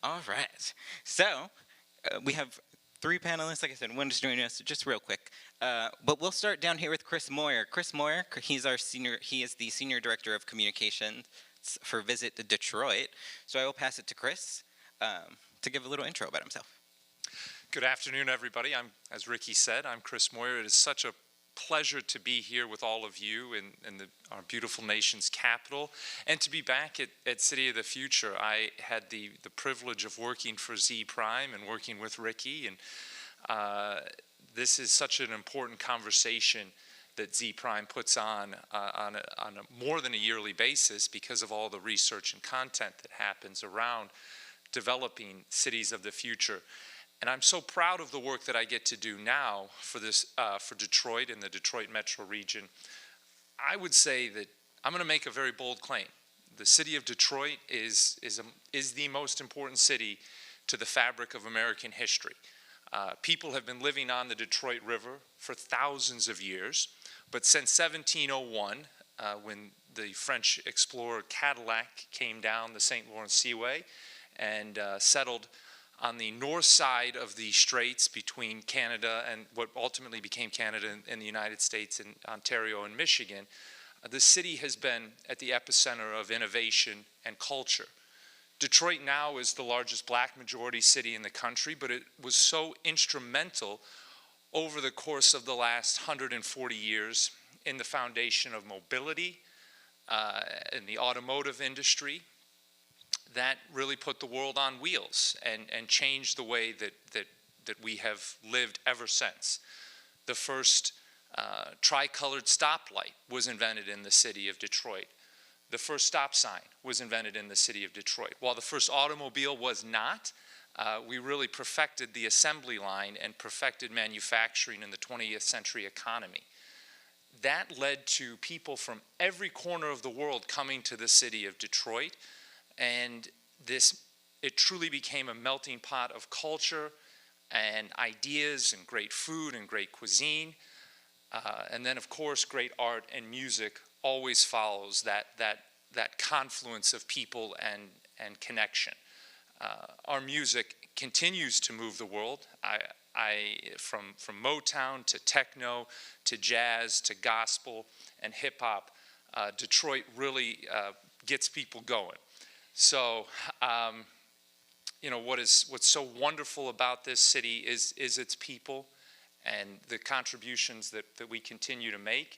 All right. So we have three panelists. Like I said, one just joining us, just real quick. But we'll start down here with Chris Moyer. Chris Moyer, he's our senior. He is the senior director of communications for Visit Detroit. So I will pass it to Chris to give a little intro about himself. Good afternoon, everybody. As Ricky said, I'm Chris Moyer. It is such a pleasure to be here with all of you in our beautiful nation's capital, and to be back at City of the Future. I had the privilege of working for Zpryme and working with Ricky, and this is such an important conversation that Zpryme puts on a more than a yearly basis because of all the research and content that happens around developing cities of the future. And I'm so proud of the work that I get to do now for Detroit and the Detroit metro region. I would say that I'm going to make a very bold claim. The city of Detroit is the most important city to the fabric of American history. People have been living on the Detroit River for thousands of years, but since 1701, when the French explorer Cadillac came down the St. Lawrence Seaway and settled on the north side of the straits between Canada and what ultimately became Canada and the United States and Ontario and Michigan, the city has been at the epicenter of innovation and culture. Detroit now is the largest black majority city in the country, but it was so instrumental over the course of the last 140 years in the foundation of mobility, in the automotive industry, that really put the world on wheels and changed the way that we have lived ever since. The first tricolored stoplight was invented in the city of Detroit. The first stop sign was invented in the city of Detroit. While the first automobile was not, we really perfected the assembly line and perfected manufacturing in the 20th century economy. That led to people from every corner of the world coming to the city of Detroit. And it truly became a melting pot of culture and ideas and great food and great cuisine. And then, of course, great art and music always follows that confluence of people and connection. Our music continues to move the world. From Motown to techno to jazz to gospel and hip hop, Detroit really gets people going. So, what's so wonderful about this city is its people and the contributions that we continue to make.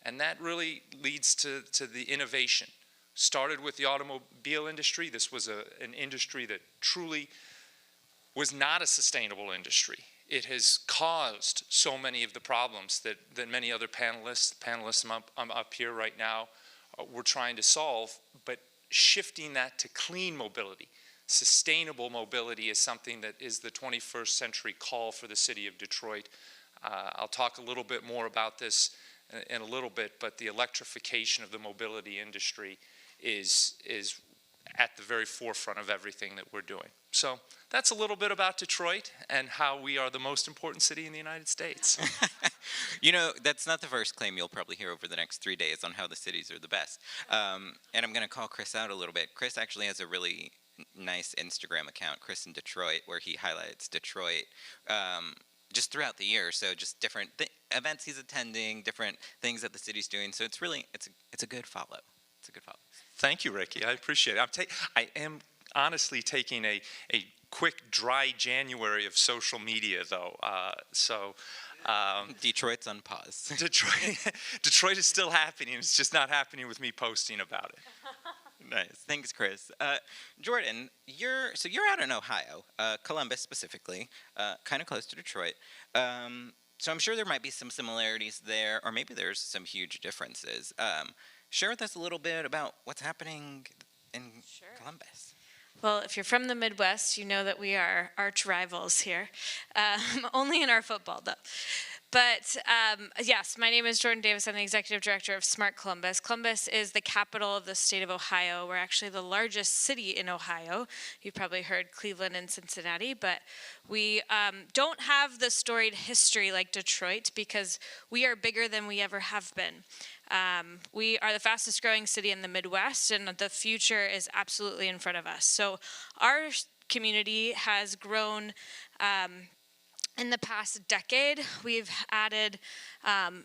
And that really leads to the innovation. Started with the automobile industry. This was an industry that truly was not a sustainable industry. It has caused so many of the problems that many other panelists I'm up here right now, we're trying to solve, but shifting that to clean mobility. Sustainable mobility is something that is the 21st century call for the city of Detroit. I'll talk a little bit more about this in a little bit, but the electrification of the mobility industry is at the very forefront of everything that we're doing. So that's a little bit about Detroit and how we are the most important city in the United States. That's not the first claim you'll probably hear over the next 3 days on how the cities are the best. And I'm going to call Chris out a little bit. Chris actually has a really nice Instagram account, Chris in Detroit, where he highlights Detroit just throughout the year. So just different events he's attending, different things that the city's doing. So it's a good follow. It's a good follow. Thank you, Ricky. I appreciate it. I am honestly taking a quick dry January of social media, though. Detroit's on pause. Detroit is still happening. It's just not happening with me posting about it. Nice. Thanks, Chris. Jordan, you're out in Ohio, Columbus specifically, kind of close to Detroit. So I'm sure there might be some similarities there, or maybe there's some huge differences. Share with us a little bit about what's happening in Columbus. Well, if you're from the Midwest, you know that we are arch rivals here. Only in our football, though. But yes, my name is Jordan Davis. I'm the executive director of Smart Columbus. Columbus is the capital of the state of Ohio. We're actually the largest city in Ohio. You've probably heard Cleveland and Cincinnati, but we don't have the storied history like Detroit because we are bigger than we ever have been. We are the fastest growing city in the Midwest, and the future is absolutely in front of us. So our community has grown in the past decade. We've added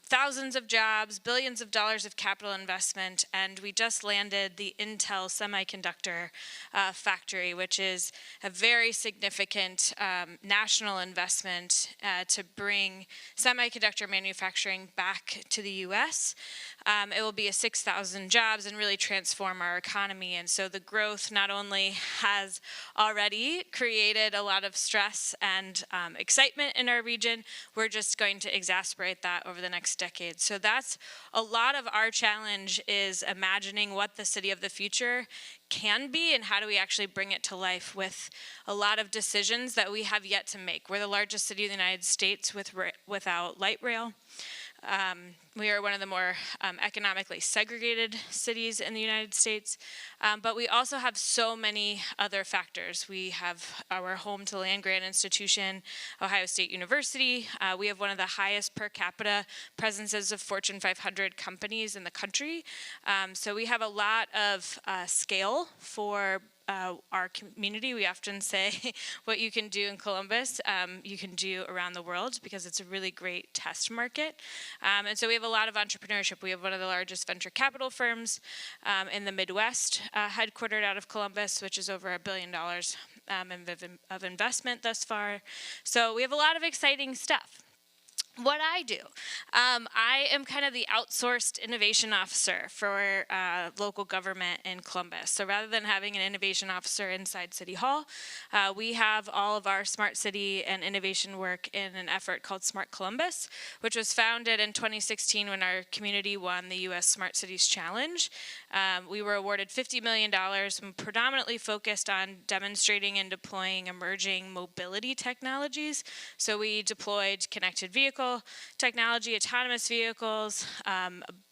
thousands of jobs, billions of dollars of capital investment, and we just landed the Intel semiconductor factory, which is a very significant national investment to bring semiconductor manufacturing back to the U.S. It will be a 6,000 jobs and really transform our economy. And so the growth not only has already created a lot of stress and excitement in our region, we're just going to exacerbate that over the next decade. So that's a lot of our challenge, is imagining what the city of the future can be and how do we actually bring it to life with a lot of decisions that we have yet to make. We're the largest city in the United States without light rail. We are one of the more economically segregated cities in the United States, but we also have so many other factors. We have our home to land-grant institution, Ohio State University. We have one of the highest per capita presences of Fortune 500 companies in the country. So we have a lot of scale for our community. We often say what you can do in Columbus, you can do around the world, because it's a really great test market. And so we have a lot of entrepreneurship. We have one of the largest venture capital firms in the Midwest, headquartered out of Columbus, which is over $1 billion of investment thus far. So we have a lot of exciting stuff. What I do, I am kind of the outsourced innovation officer for local government in Columbus. So rather than having an innovation officer inside City Hall, we have all of our smart city and innovation work in an effort called Smart Columbus, which was founded in 2016 when our community won the U.S. Smart Cities Challenge. We were awarded $50 million and predominantly focused on demonstrating and deploying emerging mobility technologies. So we deployed connected vehicles, technology, autonomous vehicles,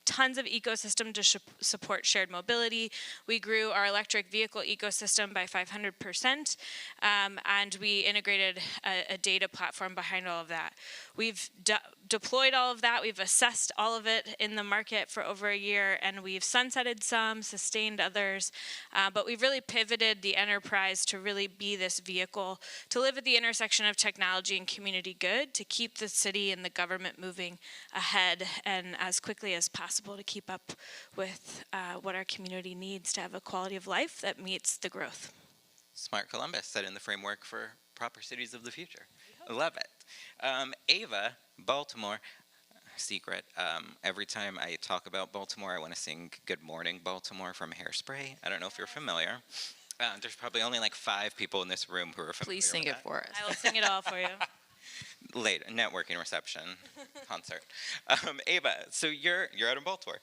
tons of ecosystem to support shared mobility. We grew our electric vehicle ecosystem by 500%, and we integrated a data platform behind all of that. We've deployed all of that. We've assessed all of it in the market for over a year, and we've sunsetted some, sustained others, but we've really pivoted the enterprise to really be this vehicle to live at the intersection of technology and community good, to keep the city and the government moving ahead and as quickly as possible to keep up with what our community needs to have a quality of life that meets the growth. Smart Columbus, setting the framework for proper cities of the future. Love it. Ava, Baltimore. Secret. Every time I talk about Baltimore, I want to sing Good Morning Baltimore from Hairspray. I don't know if you're familiar. There's probably only like 5 people in this room who are familiar. Please sing with it that. for us. I will sing it all for you. Later, networking reception, concert. Ava, so you're out in Baltimore.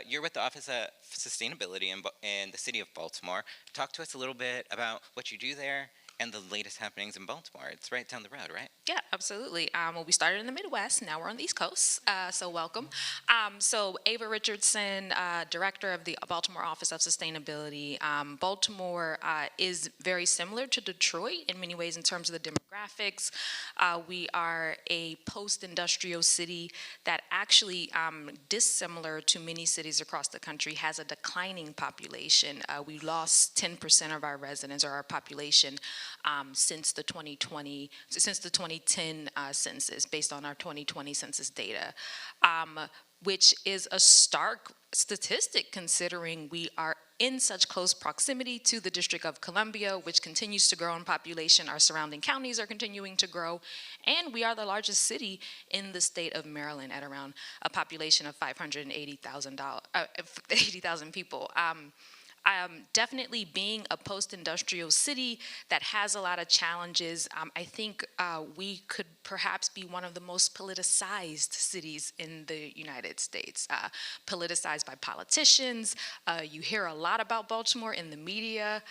You're with the Office of Sustainability in the city of Baltimore. Talk to us a little bit about what you do there and the latest happenings in Baltimore. It's right down the road, right? Yeah, absolutely. Well, we started in the Midwest. Now we're on the East Coast, so welcome. So Ava Richardson, Director of the Baltimore Office of Sustainability. Baltimore is very similar to Detroit in many ways in terms of the demographics. We are a post-industrial city that actually, dissimilar to many cities across the country, has a declining population. We lost 10% of our residents or our population since the 2010 census, based on our 2020 census data, which is a stark statistic considering we are in such close proximity to the District of Columbia, which continues to grow in population. Our surrounding counties are continuing to grow, and we are the largest city in the state of Maryland at around a population of 580,000 people. Definitely being a post-industrial city that has a lot of challenges, I think we could perhaps be one of the most politicized cities in the United States. Politicized by politicians. You hear a lot about Baltimore in the media.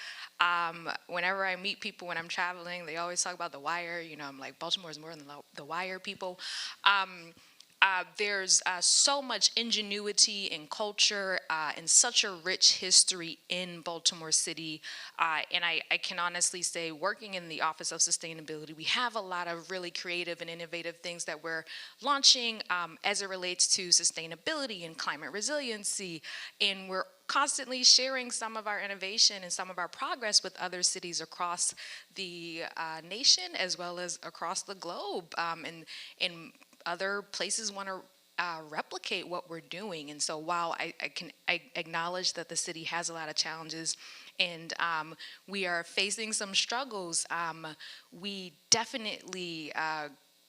Whenever I meet people when I'm traveling, they always talk about The Wire. You know, I'm like, Baltimore is more than The Wire, people. There's so much ingenuity and culture and such a rich history in Baltimore City. And I can honestly say, working in the Office of Sustainability, we have a lot of really creative and innovative things that we're launching as it relates to sustainability and climate resiliency. And we're constantly sharing some of our innovation and some of our progress with other cities across the nation as well as across the globe. And other places want to replicate what we're doing. And so while I acknowledge that the city has a lot of challenges and we are facing some struggles, we definitely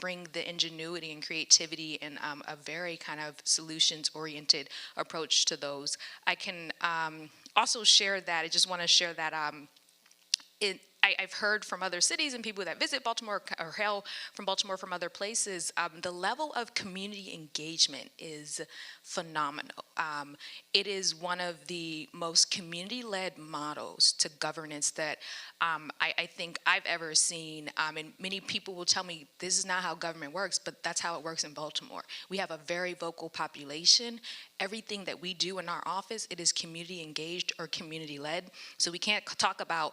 bring the ingenuity and creativity and a very kind of solutions-oriented approach to those. I can also share that, I just want to share that I've heard from other cities and people that visit Baltimore or hail from Baltimore from other places, the level of community engagement is phenomenal. It is one of the most community-led models to governance that I think I've ever seen. And many people will tell me this is not how government works, but that's how it works in Baltimore. We have a very vocal population. Everything that we do in our office, it is community engaged or community led. So we can't talk about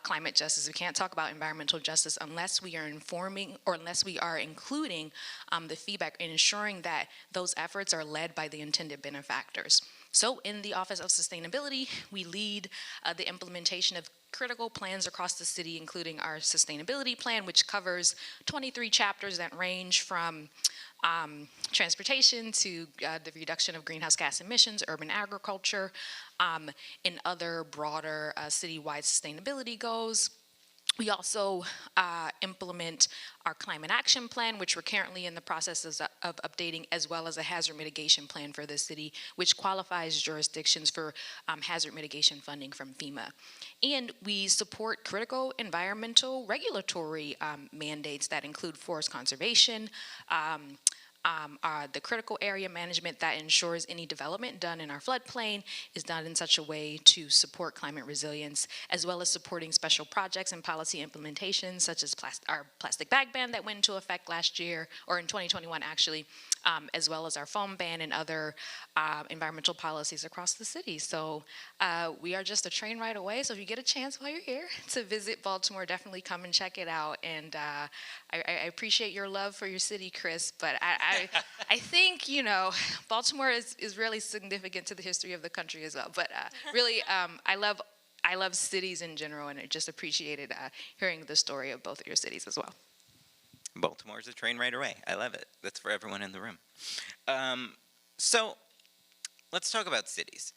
climate justice, we can't talk about environmental justice unless we are informing or unless we are including the feedback and ensuring that those efforts are led by the intended benefactors. So in the Office of Sustainability, we lead the implementation of critical plans across the city, including our sustainability plan, which covers 23 chapters that range from transportation to the reduction of greenhouse gas emissions, urban agriculture, and other broader citywide sustainability goals. We also implement our climate action plan, which we're currently in the process of updating, as well as a hazard mitigation plan for the city, which qualifies jurisdictions for hazard mitigation funding from FEMA. And we support critical environmental regulatory mandates that include forest conservation, the critical area management that ensures any development done in our floodplain is done in such a way to support climate resilience, as well as supporting special projects and policy implementations, such as our plastic bag ban that went into effect last year, or in 2021 actually, as well as our foam ban and other environmental policies across the city. So we are just a train ride away, so if you get a chance while you're here to visit Baltimore, definitely come and check it out. And I appreciate your love for your city, Chris, but I think, you know, Baltimore is really significant to the history of the country as well. But really, I love cities in general, and I just appreciated hearing the story of both of your cities as well. Baltimore's a train right away. I love it. That's for everyone in the room. So let's talk about cities.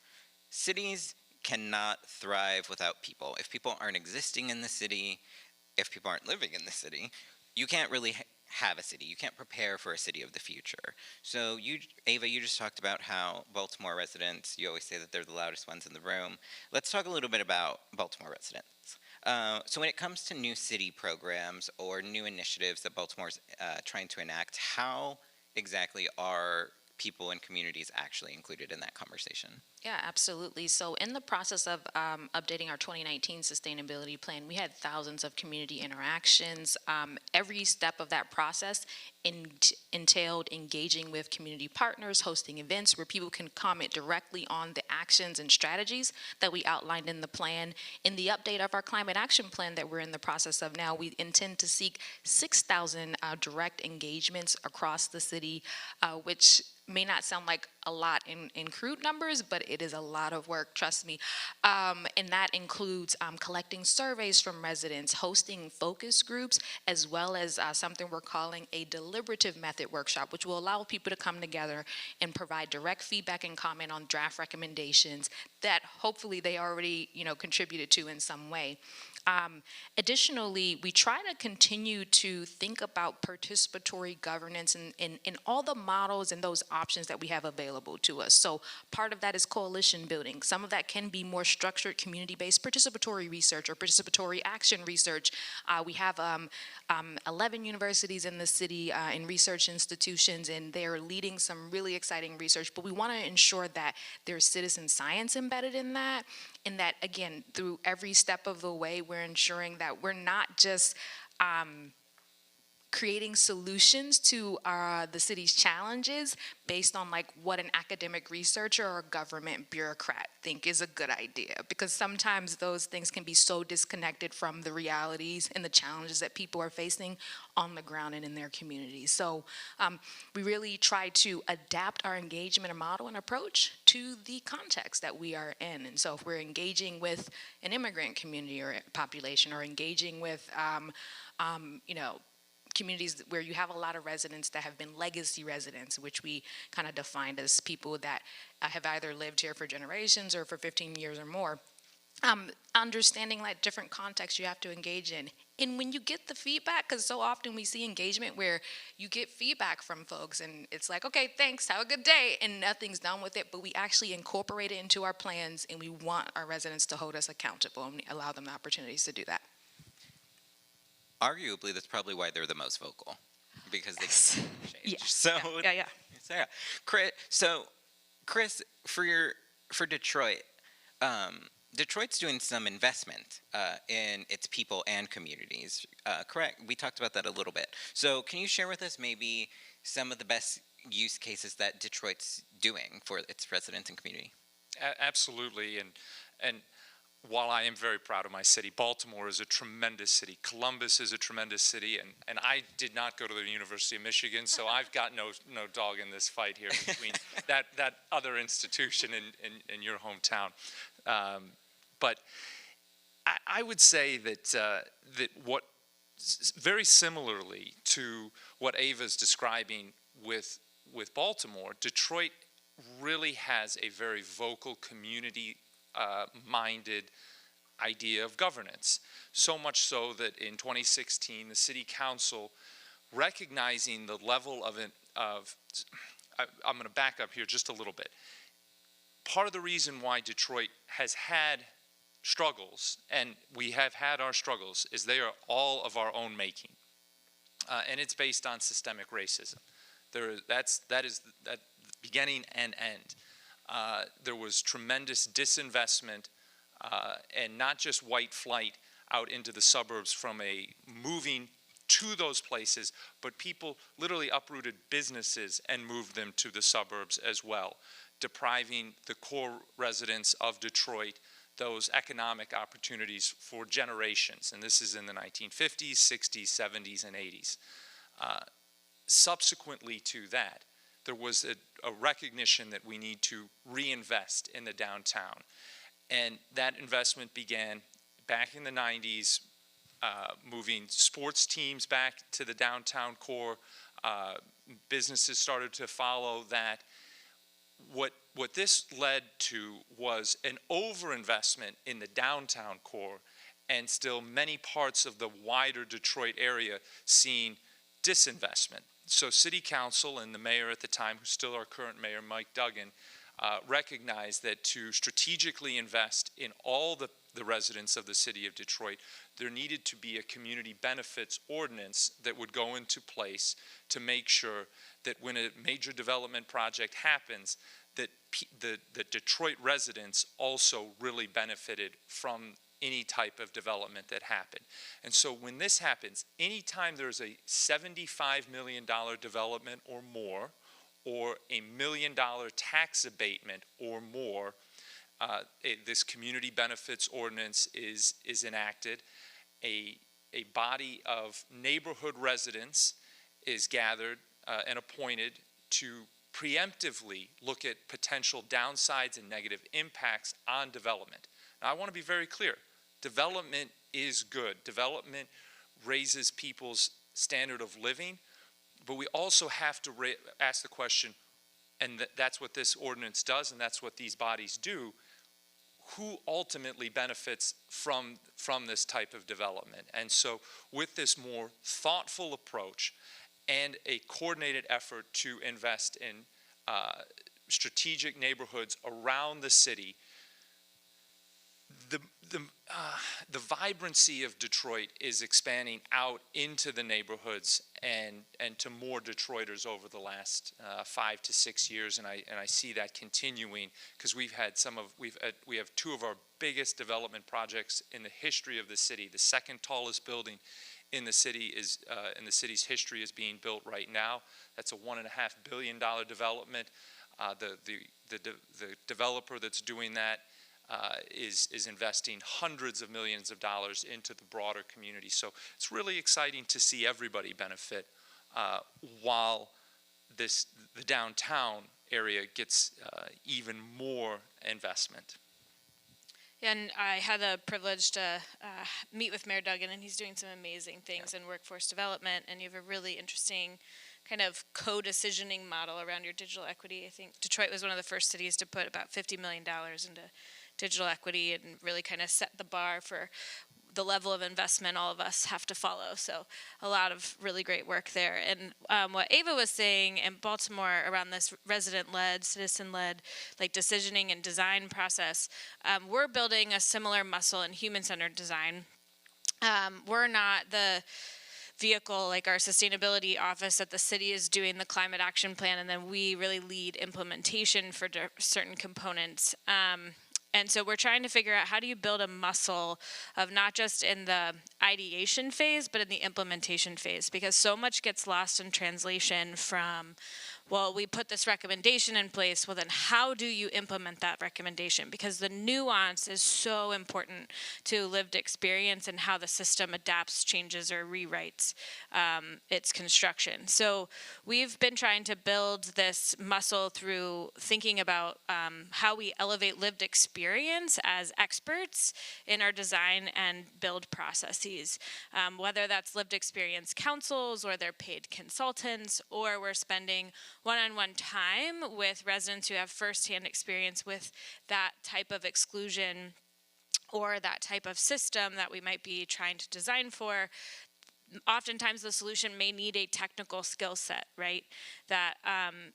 Cities cannot thrive without people. If people aren't existing in the city, if people aren't living in the city, you can't really have a city. You can't prepare for a city of the future. So you, Ava, you just talked about how Baltimore residents, you always say that they're the loudest ones in the room. Let's talk a little bit about Baltimore residents. So when it comes to new city programs or new initiatives that Baltimore's trying to enact, how exactly are people and communities actually included in that conversation? Yeah, absolutely. So in the process of updating our 2019 sustainability plan, we had thousands of community interactions. Every step of that process entailed engaging with community partners, hosting events where people can comment directly on the actions and strategies that we outlined in the plan. In the update of our climate action plan that we're in the process of now, we intend to seek 6,000 direct engagements across the city, which may not sound like a lot in crude numbers, but it is a lot of work, trust me. And that includes collecting surveys from residents, hosting focus groups, as well as something we're calling a deliberative method workshop, which will allow people to come together and provide direct feedback and comment on draft recommendations that hopefully they already, contributed to in some way. Additionally, we try to continue to think about participatory governance in all the models and those options that we have available to us. So part of that is coalition building. Some of that can be more structured community-based participatory research or participatory action research. We have 11 universities in the city in research institutions, and they're leading some really exciting research, but we want to ensure that there's citizen science embedded in that, and that, again, through every step of the way, we're ensuring that we're not just creating solutions to the city's challenges based on like what an academic researcher or a government bureaucrat think is a good idea, because sometimes those things can be so disconnected from the realities and the challenges that people are facing on the ground and in their communities. So we really try to adapt our engagement and model and approach to the context that we are in. And so if we're engaging with an immigrant community or population, or engaging with communities where you have a lot of residents that have been legacy residents, which we kind of defined as people that have either lived here for generations or for 15 years or more, understanding like different contexts you have to engage in. And when you get the feedback, because so often we see engagement where you get feedback from folks and it's like, okay, thanks, have a good day, and nothing's done with it, but we actually incorporate it into our plans, and we want our residents to hold us accountable and allow them the opportunities to do that. Arguably, that's probably why they're the most vocal, because they Yes. can change. Yeah. So, Yeah. So, Chris, for Detroit, Detroit's doing some investment in its people and communities. Correct? We talked about that a little bit. So, can you share with us maybe some of the best use cases that Detroit's doing for its residents and community? Absolutely, and while I am very proud of my city, Baltimore is a tremendous city. Columbus is a tremendous city, and I did not go to the University of Michigan, so I've got no dog in this fight here between that other institution in your hometown. But I would say that what very similarly to what Ava's describing with Baltimore, Detroit really has a very vocal community minded idea of governance. So much so that in 2016, the city council, recognizing the level I'm going to back up here just a little bit. Part of the reason why Detroit has had struggles, and we have had our struggles, is they are all of our own making. And it's based on systemic racism. That is beginning and end. There was tremendous disinvestment and not just white flight out into the suburbs from a moving to those places, but people literally uprooted businesses and moved them to the suburbs as well, depriving the core residents of Detroit those economic opportunities for generations. And this is in the 1950s, 60s, 70s, and 80s. Subsequently to that, there was a recognition that we need to reinvest in the downtown. And that investment began back in the 90s, moving sports teams back to the downtown core. Businesses started to follow that. What this led to was an overinvestment in the downtown core, and still many parts of the wider Detroit area seeing disinvestment. So City Council and the mayor at the time, who's still our current mayor, Mike Duggan, recognized that to strategically invest in all the residents of the city of Detroit, there needed to be a community benefits ordinance that would go into place to make sure that when a major development project happens, that the Detroit residents also really benefited from any type of development that happened. And so when this happens, anytime there's a $75 million development or more, or $1 million tax abatement or more, this community benefits ordinance is enacted. A body of neighborhood residents is gathered and appointed to preemptively look at potential downsides and negative impacts on development. Now, I want to be very clear. Development is good. Development raises people's standard of living, but we also have to ask the question, and that's what this ordinance does, and that's what these bodies do, who ultimately benefits from this type of development. And so with this more thoughtful approach and a coordinated effort to invest in strategic neighborhoods around the city, the vibrancy of Detroit is expanding out into the neighborhoods and to more Detroiters over the last 5 to 6 years, and I see that continuing, because we have two of our biggest development projects in the history of the city. The second tallest building in the city is in the city's history is being built right now. That's a $1.5 billion development. The developer that's doing that is investing hundreds of millions of dollars into the broader community. So it's really exciting to see everybody benefit while the downtown area gets even more investment. And I had the privilege to meet with Mayor Duggan, and he's doing some amazing things in workforce development, and you have a really interesting kind of co-decisioning model around your digital equity. I think Detroit was one of the first cities to put about $50 million into digital equity and really kind of set the bar for the level of investment all of us have to follow. So a lot of really great work there. And what Ava was saying in Baltimore around this resident-led, citizen-led, like decisioning and design process, we're building a similar muscle in human-centered design. We're not the vehicle like our sustainability office at the city is doing the climate action plan, and then we really lead implementation for certain components. And so we're trying to figure out, how do you build a muscle of not just in the ideation phase, but in the implementation phase? Because so much gets lost in translation from, well, we put this recommendation in place. Well, then how do you implement that recommendation? Because the nuance is so important to lived experience and how the system adapts, changes, or rewrites its construction. So we've been trying to build this muscle through thinking about how we elevate lived experience as experts in our design and build processes. Whether that's lived experience councils, or they're paid consultants, or we're spending one-on-one time with residents who have firsthand experience with that type of exclusion or that type of system that we might be trying to design for. Oftentimes the solution may need a technical skill set, right? That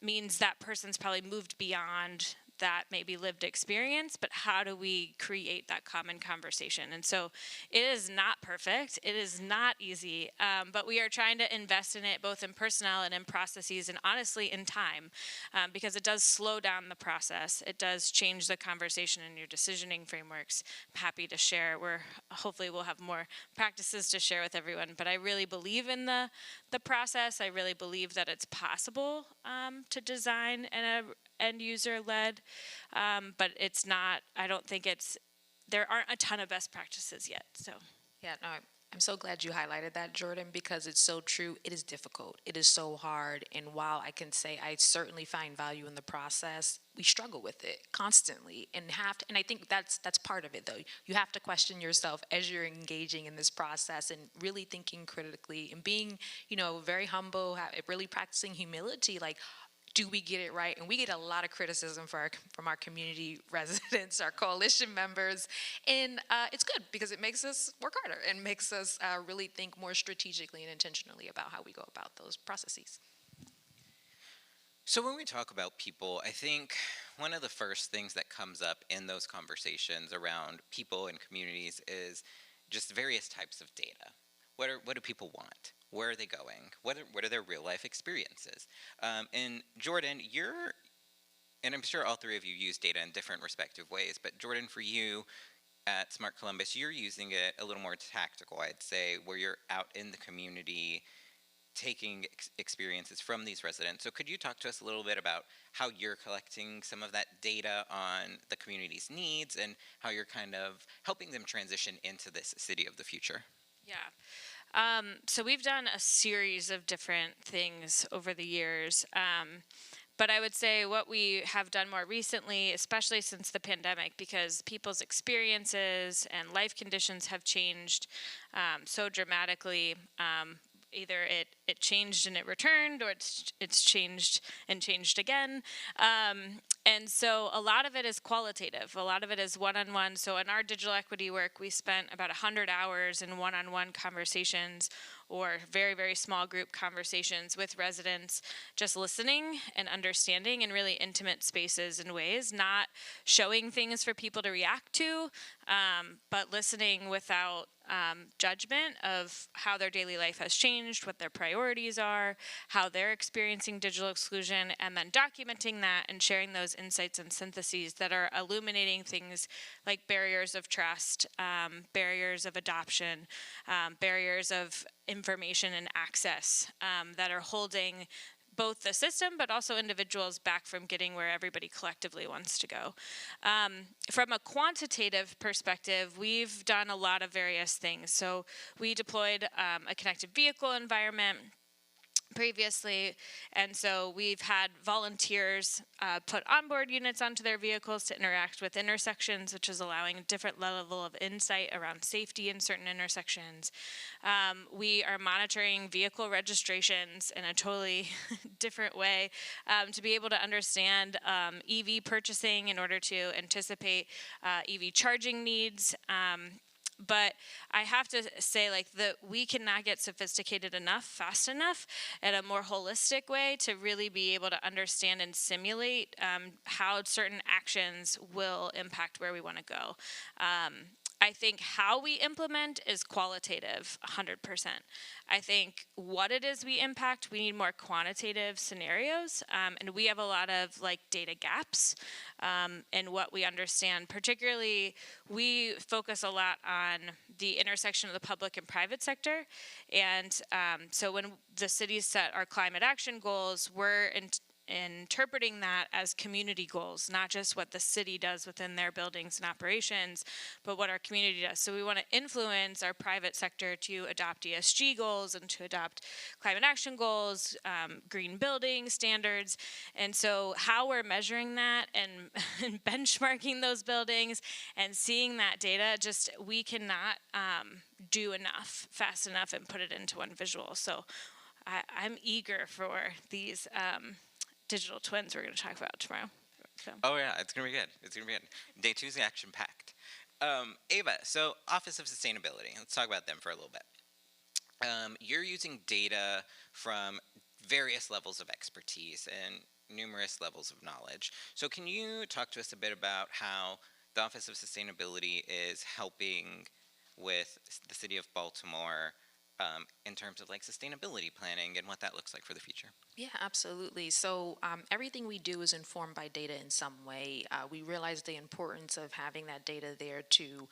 means that person's probably moved beyond that maybe lived experience, but how do we create that common conversation? And so it is not perfect, it is not easy, but we are trying to invest in it both in personnel and in processes, and honestly in time, because it does slow down the process. It does change the conversation in your decisioning frameworks. I'm happy to share. Hopefully we'll have more practices to share with everyone, but I really believe in the process. I really believe that it's possible to design in a end user led, but it's not, I don't think there aren't a ton of best practices yet, so. Yeah, no, I'm so glad you highlighted that, Jordan, because it's so true. It is difficult. It is so hard. And while I can say I certainly find value in the process, we struggle with it constantly and I think that's part of it, though. You have to question yourself as you're engaging in this process and really thinking critically and being, very humble, really practicing humility, like, do we get it right? And we get a lot of criticism from our community residents, our coalition members, and it's good because it makes us work harder and makes us really think more strategically and intentionally about how we go about those processes. So when we talk about people, I think one of the first things that comes up in those conversations around people and communities is just various types of data. What do people want? Where are they going? What are their real life experiences? And Jordan, and I'm sure all three of you use data in different respective ways, but Jordan, for you at Smart Columbus, you're using it a little more tactical, I'd say, where you're out in the community taking experiences from these residents. So could you talk to us a little bit about how you're collecting some of that data on the community's needs and how you're kind of helping them transition into this city of the future? Yeah. So we've done a series of different things over the years. But I would say what we have done more recently, especially since the pandemic, because people's experiences and life conditions have changed so dramatically, either it changed and it returned, or it's changed and changed again. And so a lot of it is qualitative. A lot of it is one-on-one. So in our digital equity work, we spent about 100 hours in one-on-one conversations or very, very small group conversations with residents, just listening and understanding in really intimate spaces and ways, not showing things for people to react to, but listening without judgment of how their daily life has changed, what their priorities are, how they're experiencing digital exclusion, and then documenting that and sharing those insights and syntheses that are illuminating things like barriers of trust, barriers of adoption, barriers of information and access that are holding both the system but also individuals back from getting where everybody collectively wants to go. From a quantitative perspective, we've done a lot of various things. So we deployed a connected vehicle environment previously, and so we've had volunteers put onboard units onto their vehicles to interact with intersections, which is allowing a different level of insight around safety in certain intersections. We are monitoring vehicle registrations in a totally different way to be able to understand EV purchasing in order to anticipate EV charging needs. But I have to say, we cannot get sophisticated enough, fast enough, in a more holistic way to really be able to understand and simulate how certain actions will impact where we want to go. I think how we implement is qualitative, 100%. I think what it is we impact, we need more quantitative scenarios, and we have a lot of data gaps in what we understand. Particularly, we focus a lot on the intersection of the public and private sector, and so when the cities set our climate action goals, we're interpreting that as community goals, not just what the city does within their buildings and operations, but what our community does. So we want to influence our private sector to adopt ESG goals and to adopt climate action goals, green building standards. And so how we're measuring that and benchmarking those buildings and seeing that data, we cannot do enough fast enough and put it into one visual. So I'm eager for these digital twins we're going to talk about tomorrow. So. Oh yeah, it's gonna be good. It's gonna be good. Day 2 is action packed. Ava, so Office of Sustainability. Let's talk about them for a little bit. You're using data from various levels of expertise and numerous levels of knowledge. So can you talk to us a bit about how the Office of Sustainability is helping with the city of Baltimore in terms of sustainability planning and what that looks like for the future? Yeah, absolutely. So everything we do is informed by data in some way. We realize the importance of having that data there to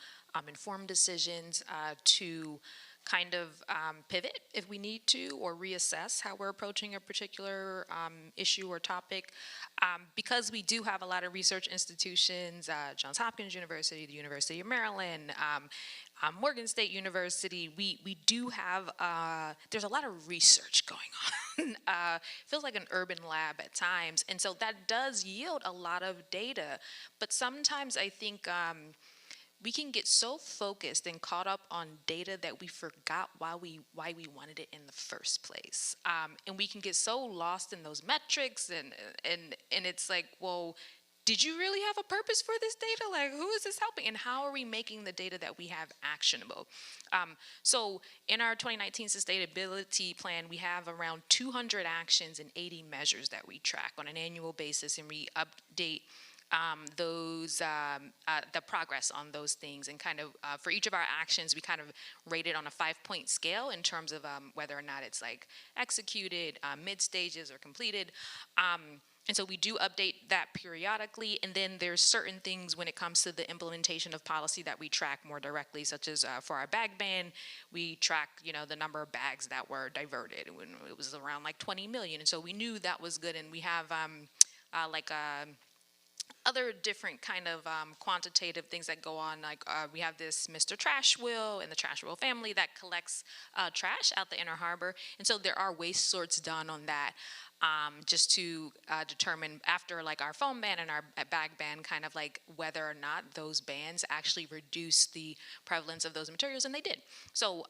inform decisions, to kind of pivot if we need to, or reassess how we're approaching a particular issue or topic. Because we do have a lot of research institutions, Johns Hopkins University, the University of Maryland, Morgan State University, we do have, there's a lot of research going on. Feels like an urban lab at times. And so that does yield a lot of data. But sometimes I think we can get so focused and caught up on data that we forgot why we wanted it in the first place. And we can get so lost in those metrics and it's like, well, did you really have a purpose for this data? Who is this helping? And how are we making the data that we have actionable? So in our 2019 sustainability plan, we have around 200 actions and 80 measures that we track on an annual basis, and we update the progress on those things, and kind of for each of our actions we kind of rate it on a 5-point scale in terms of whether or not it's executed, mid stages, or completed. And so we do update that periodically, and then there's certain things when it comes to the implementation of policy that we track more directly, such as for our bag ban, we track the number of bags that were diverted when it was around 20 million, and so we knew that was good. And we have other different kind of quantitative things that go on. We have this Mr. Trash Wheel and the Trash Wheel family that collects trash out the Inner Harbor, and so there are waste sorts done on that. Just to determine after our foam ban and our bag ban, kind of whether or not those bans actually reduce the prevalence of those materials, and they did. So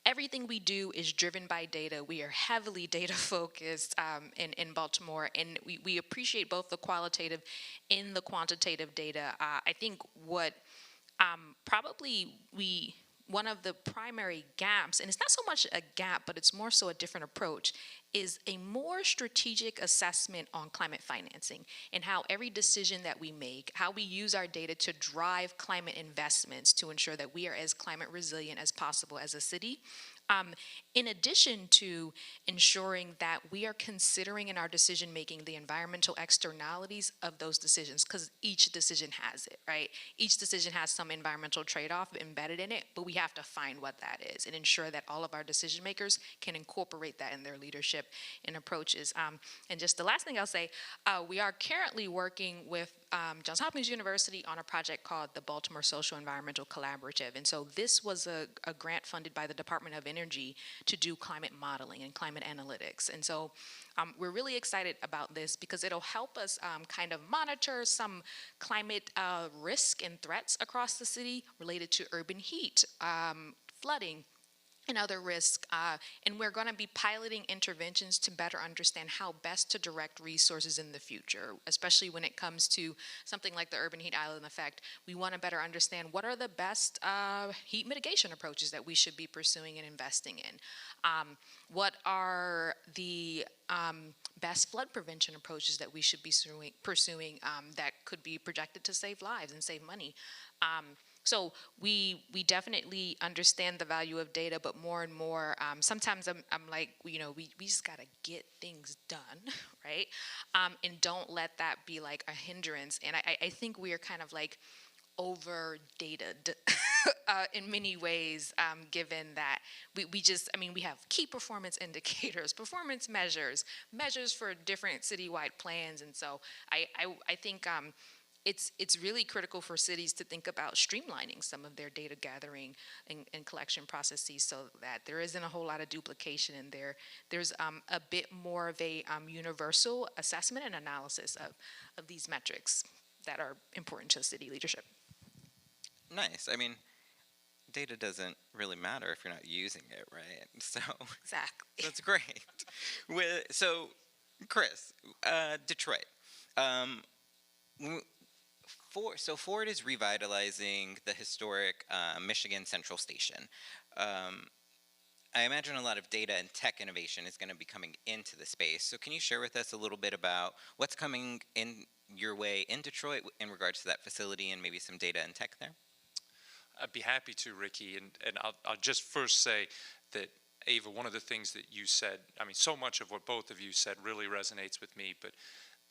everything we do is driven by data. We are heavily data focused in Baltimore, and we appreciate both the qualitative and the quantitative data. I think what probably one of the primary gaps, and it's not so much a gap, but it's more so a different approach, is a more strategic assessment on climate financing and how every decision that we make, how we use our data to drive climate investments to ensure that we are as climate resilient as possible as a city. In addition to ensuring that we are considering in our decision making the environmental externalities of those decisions, because each decision has it, right? Each decision has some environmental trade-off embedded in it, but we have to find what that is and ensure that all of our decision makers can incorporate that in their leadership and approaches. And just the last thing I'll say, we are currently working with Johns Hopkins University on a project called the Baltimore Social Environmental Collaborative. And so this was a grant funded by the Department of Energy to do climate modeling and climate analytics. And so we're really excited about this because it'll help us kind of monitor some climate risk and threats across the city related to urban heat, flooding, and other risks, and we're going to be piloting interventions to better understand how best to direct resources in the future, especially when it comes to something like the urban heat island effect. We want to better understand what are the best heat mitigation approaches that we should be pursuing and investing in. What are the best flood prevention approaches that we should be pursuing that could be projected to save lives and save money. So we definitely understand the value of data, but more and more, sometimes I'm like, we just gotta get things done, right? And don't let that be like a hindrance. And I think we are kind of like over dated in many ways, given that we have key performance indicators, performance measures for different citywide plans. And so I think it's really critical for cities to think about streamlining some of their data gathering and collection processes so that there isn't a whole lot of duplication and there's a bit more of a universal assessment and analysis of these metrics that are important to city leadership. Nice. I mean, data doesn't really matter if you're not using it, right? So Exactly. that's great. So, Chris, Detroit. Ford is revitalizing the historic Michigan Central Station. I imagine a lot of data and tech innovation is going to be coming into the space. So can you share with us a little bit about what's coming in your way in Detroit in regards to that facility and maybe some data and tech there? I'd be happy to, Ricky, and I'll just first say that, Ava, one of the things that you said, I mean, so much of what both of you said really resonates with me, but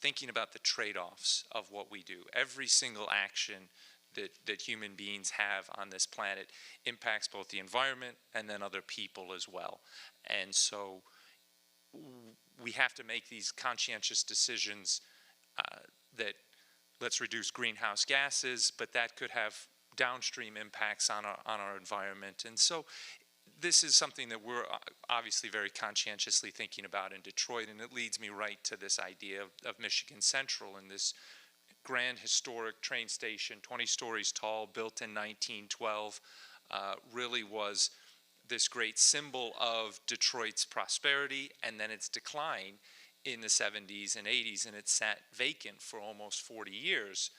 thinking about the trade-offs of what we do. Every single action that human beings have on this planet impacts both the environment and then other people as well. And so we have to make these conscientious decisions that let's reduce greenhouse gases, but that could have downstream impacts on our environment. And so this is something that we're obviously very conscientiously thinking about in Detroit, and it leads me right to this idea of Michigan Central and this grand historic train station, 20 stories tall, built in 1912, really was this great symbol of Detroit's prosperity and then its decline in the 70s and 80s, and it sat vacant for almost 40 years.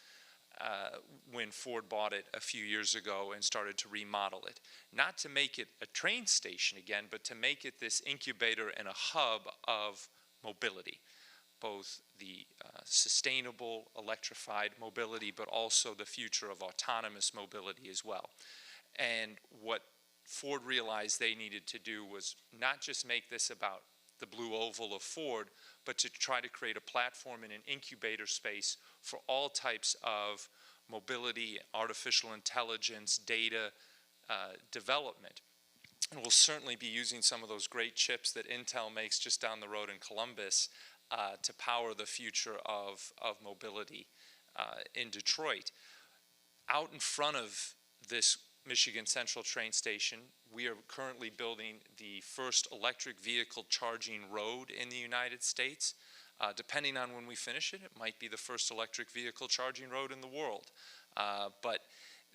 When Ford bought it a few years ago and started to remodel it. Not to make it a train station again, but to make it this incubator and a hub of mobility, both the sustainable electrified mobility, but also the future of autonomous mobility as well. And what Ford realized they needed to do was not just make this about the blue oval of Ford, but to try to create a platform and an incubator space for all types of mobility, artificial intelligence, data development. And we'll certainly be using some of those great chips that Intel makes just down the road in Columbus to power the future of mobility in Detroit. Out in front of this Michigan Central train station, we are currently building the first electric vehicle charging road in the United States. Depending on when we finish it, it might be the first electric vehicle charging road in the world. But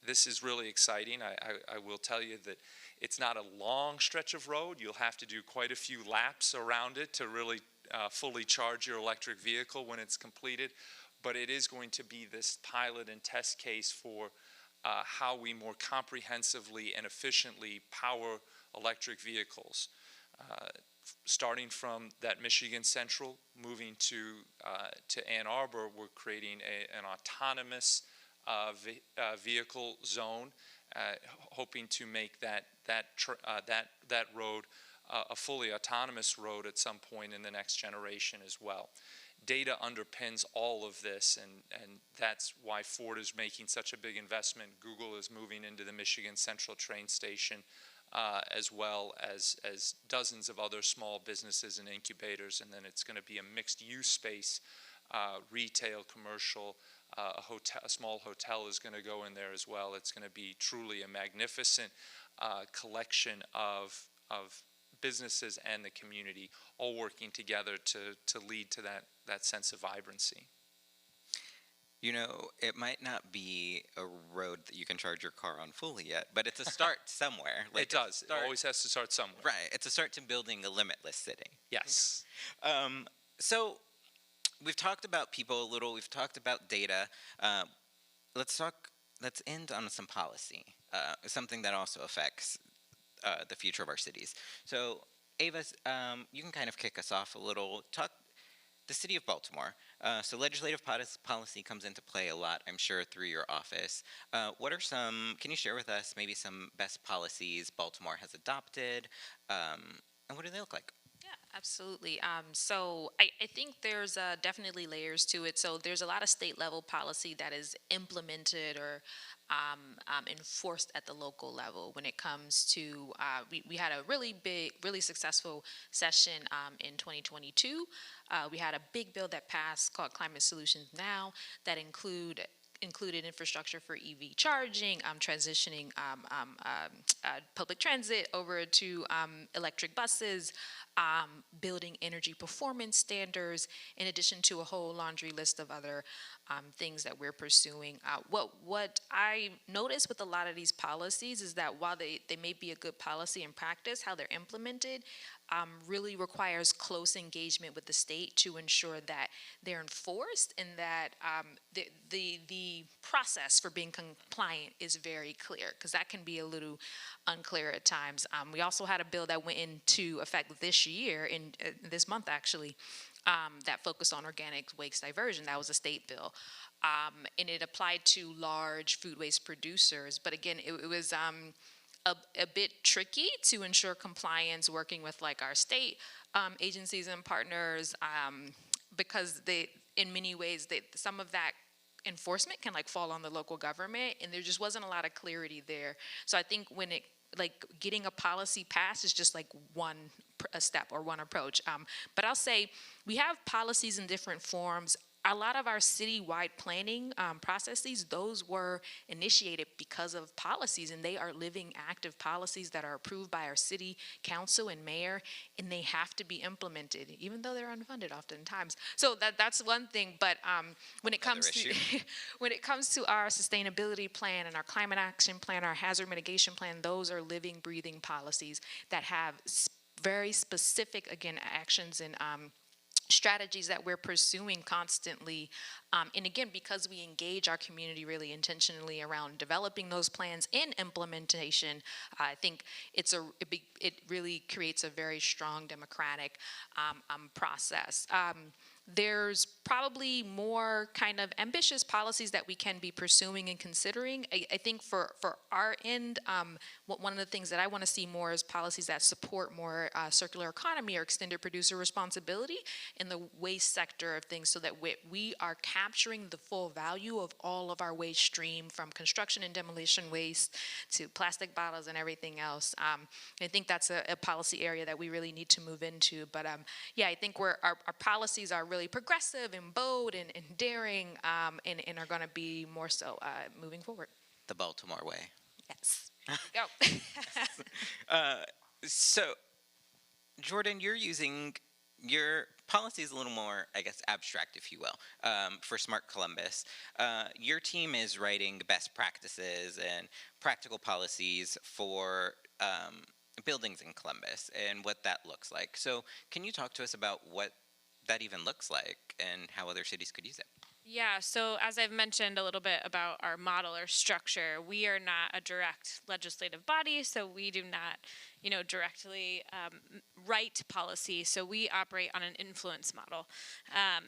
this is really exciting. I will tell you that It's not a long stretch of road. You'll have to do quite a few laps around it to really fully charge your electric vehicle when it's completed. But it is going to be this pilot and test case for how we more comprehensively and efficiently power electric vehicles. Starting from that Michigan Central, moving to Ann Arbor, we're creating an autonomous vehicle zone, hoping to make that road a fully autonomous road at some point in the next generation as well. Data underpins all of this, and that's why Ford is making such a big investment. Google is moving into the Michigan Central train station, as well as dozens of other small businesses and incubators, and then it's going to be a mixed-use space, retail, commercial, a small hotel is going to go in there as well. It's going to be truly a magnificent collection of businesses and the community all working together to lead to that sense of vibrancy. You know, it might not be a road that you can charge your car on fully yet, but it's a start somewhere. Like it does. It always has to start somewhere. Right. It's a start to building a limitless city. Yes. So we've talked about people a little. We've talked about data. Let's end on some policy, something that also affects the future of our cities. So, Ava, you can kind of kick us off a little. Talk the city of Baltimore. So legislative policy comes into play a lot, I'm sure, through your office. Can you share with us maybe some best policies Baltimore has adopted, and what do they look like? Yeah, absolutely. So I think there's definitely layers to it. So there's a lot of state level policy that is implemented or enforced at the local level when it comes to, we had a really big, really successful session in 2022. We had a big bill that passed called Climate Solutions Now that included infrastructure for EV charging, transitioning public transit over to electric buses, building energy performance standards, in addition to a whole laundry list of other things that we're pursuing. What I noticed with a lot of these policies is that while they may be a good policy in practice, how they're implemented really requires close engagement with the state to ensure that they're enforced and that the process for being compliant is very clear, because that can be a little unclear at times. We also had a bill that went into effect this year, in this month actually, that focused on organic waste diversion. That was a state bill. And it applied to large food waste producers. But again, it was a bit tricky to ensure compliance, working with like our state agencies and partners, because in many ways, some of that enforcement can like fall on the local government, and there just wasn't a lot of clarity there. So I think when getting a policy passed is just like one step or one approach. But I'll say we have policies in different forms. A lot of our citywide planning processes, those were initiated because of policies, and they are living, active policies that are approved by our city council and mayor, and they have to be implemented, even though they're unfunded oftentimes. So that's one thing. But when it comes to our sustainability plan and our climate action plan, our hazard mitigation plan, those are living, breathing policies that have very specific, again, actions and strategies that we're pursuing constantly. And again, because we engage our community really intentionally around developing those plans and implementation, I think it really creates a very strong democratic process. There's probably more kind of ambitious policies that we can be pursuing and considering. I think for our end, one of the things that I want to see more is policies that support more circular economy or extended producer responsibility in the waste sector of things, so that we are capturing the full value of all of our waste stream, from construction and demolition waste to plastic bottles and everything else. I think that's a policy area that we really need to move into. But yeah, I think our policies are really progressive and bold and daring, and are going to be more so moving forward. The Baltimore way. Yes. Go. So, Jordan, your policy is a little more, I guess, abstract, if you will, for Smart Columbus. Your team is writing best practices and practical policies for buildings in Columbus and what that looks like. So can you talk to us about what that even looks like and how other cities could use it? Yeah, so as I've mentioned a little bit about our model or structure, we are not a direct legislative body, so we do not, directly write policy. So we operate on an influence model.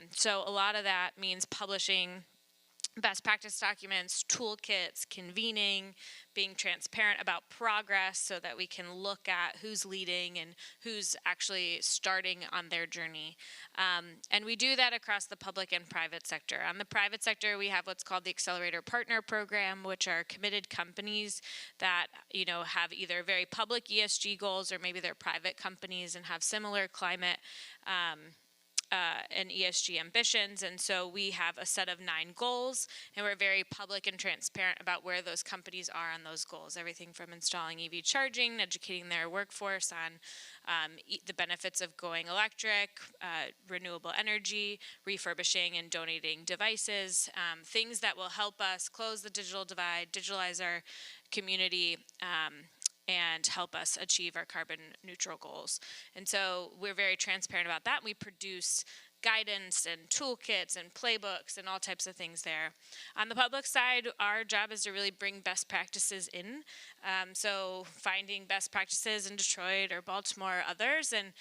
So a lot of that means publishing best practice documents, toolkits, convening, being transparent about progress so that we can look at who's leading and who's actually starting on their journey. And we do that across the public and private sector. On the private sector, we have what's called the Accelerator Partner Program, which are committed companies that, have either very public ESG goals or maybe they're private companies and have similar climate and ESG ambitions. And so we have a set of 9 goals, and we're very public and transparent about where those companies are on those goals. Everything from installing EV charging, educating their workforce on the benefits of going electric, renewable energy, refurbishing and donating devices, things that will help us close the digital divide, digitalize our community, and help us achieve our carbon neutral goals. And so we're very transparent about that. We produce guidance and toolkits and playbooks and all types of things there. On the public side, our job is to really bring best practices in. So finding best practices in Detroit or Baltimore or others, and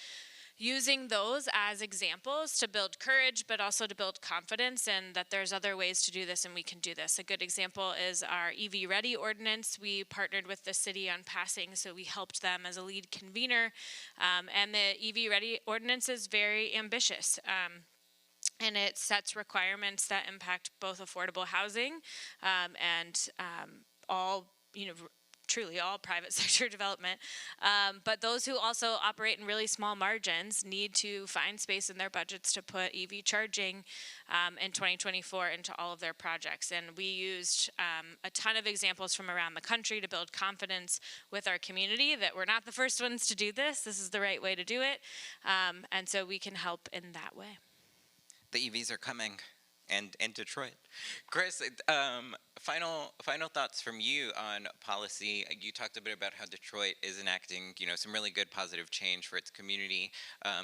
using those as examples to build courage, but also to build confidence and that there's other ways to do this and we can do this. A good example is our EV Ready ordinance. We partnered with the city on passing, so we helped them as a lead convener. And the EV Ready ordinance is very ambitious. And it sets requirements that impact both affordable housing and all, truly all private sector development. But those who also operate in really small margins need to find space in their budgets to put EV charging in 2024 into all of their projects. And we used a ton of examples from around the country to build confidence with our community that we're not the first ones to do this. This is the right way to do it. And so we can help in that way. The EVs are coming. And in Detroit. Chris, final thoughts from you on policy. You talked a bit about how Detroit is enacting, some really good positive change for its community.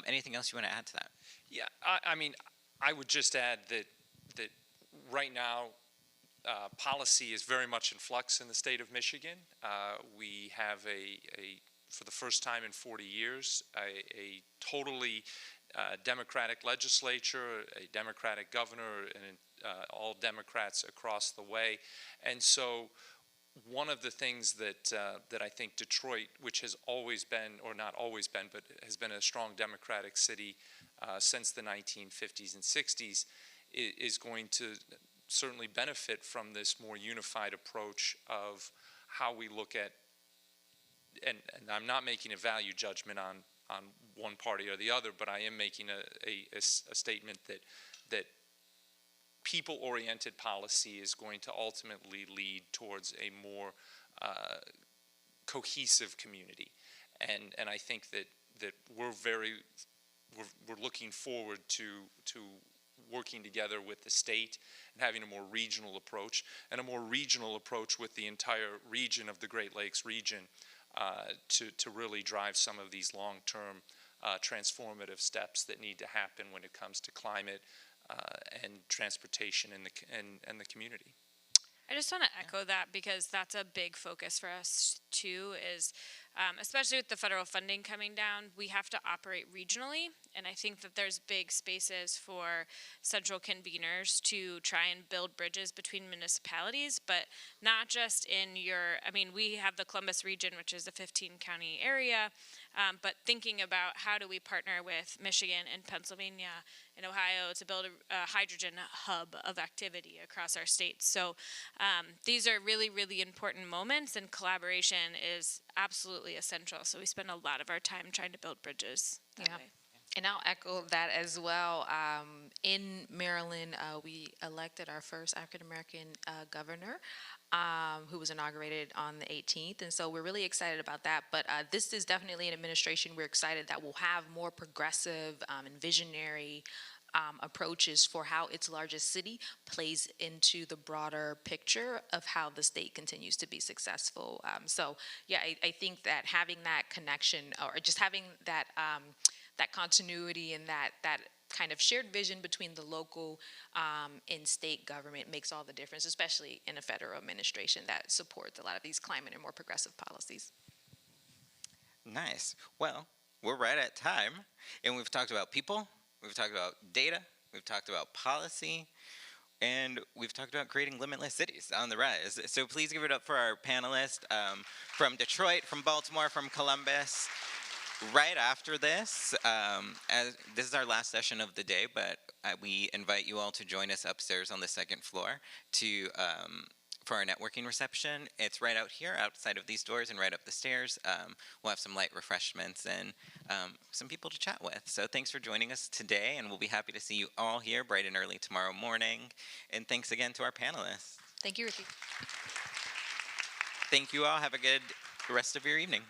Anything else you want to add to that? Yeah, I mean, I would just add that right now, policy is very much in flux in the state of Michigan. We have for the first time in 40 years, a totally Democratic legislature, a Democratic governor, and all Democrats across the way. And so one of the things that I think Detroit, which has always been, or not always been, but has been a strong Democratic city since the 1950s and 60s, is going to certainly benefit from this more unified approach of how we look at, and I'm not making a value judgment on one party or the other, but I am making a statement that people-oriented policy is going to ultimately lead towards a more cohesive community, and I think that we're looking forward to working together with the state and having a more regional approach, and a more regional approach with the entire region of the Great Lakes region. To really drive some of these long-term transformative steps that need to happen when it comes to climate and transportation and the community. I just want to echo that because that's a big focus for us too, is especially with the federal funding coming down, we have to operate regionally. And I think that there's big spaces for central conveners to try and build bridges between municipalities, but not just we have the Columbus region, which is a 15-county area, but thinking about how do we partner with Michigan and Pennsylvania and Ohio to build a hydrogen hub of activity across our states. So these are really, really important moments, and collaboration is absolutely essential. So we spend a lot of our time trying to build bridges that way. And I'll echo that as well. In Maryland, we elected our first African-American governor, who was inaugurated on the 18th. And so we're really excited about that. But this is definitely an administration we're excited that will have more progressive and visionary approaches for how its largest city plays into the broader picture of how the state continues to be successful. I think that having that connection, or just having that that continuity and that kind of shared vision between the local and state government makes all the difference, especially in a federal administration that supports a lot of these climate and more progressive policies. Nice. Well, we're right at time, and we've talked about people, we've talked about data, we've talked about policy, and we've talked about creating limitless cities on the rise. So please give it up for our panelists from Detroit, from Baltimore, from Columbus. Right after this, as this is our last session of the day, but we invite you all to join us upstairs on the second floor to for our networking reception. It's right out here, outside of these doors, and right up the stairs. We'll have some light refreshments and some people to chat with. So thanks for joining us today, and we'll be happy to see you all here bright and early tomorrow morning. And thanks again to our panelists. Thank you, Ricky. Thank you all. Have a good rest of your evening.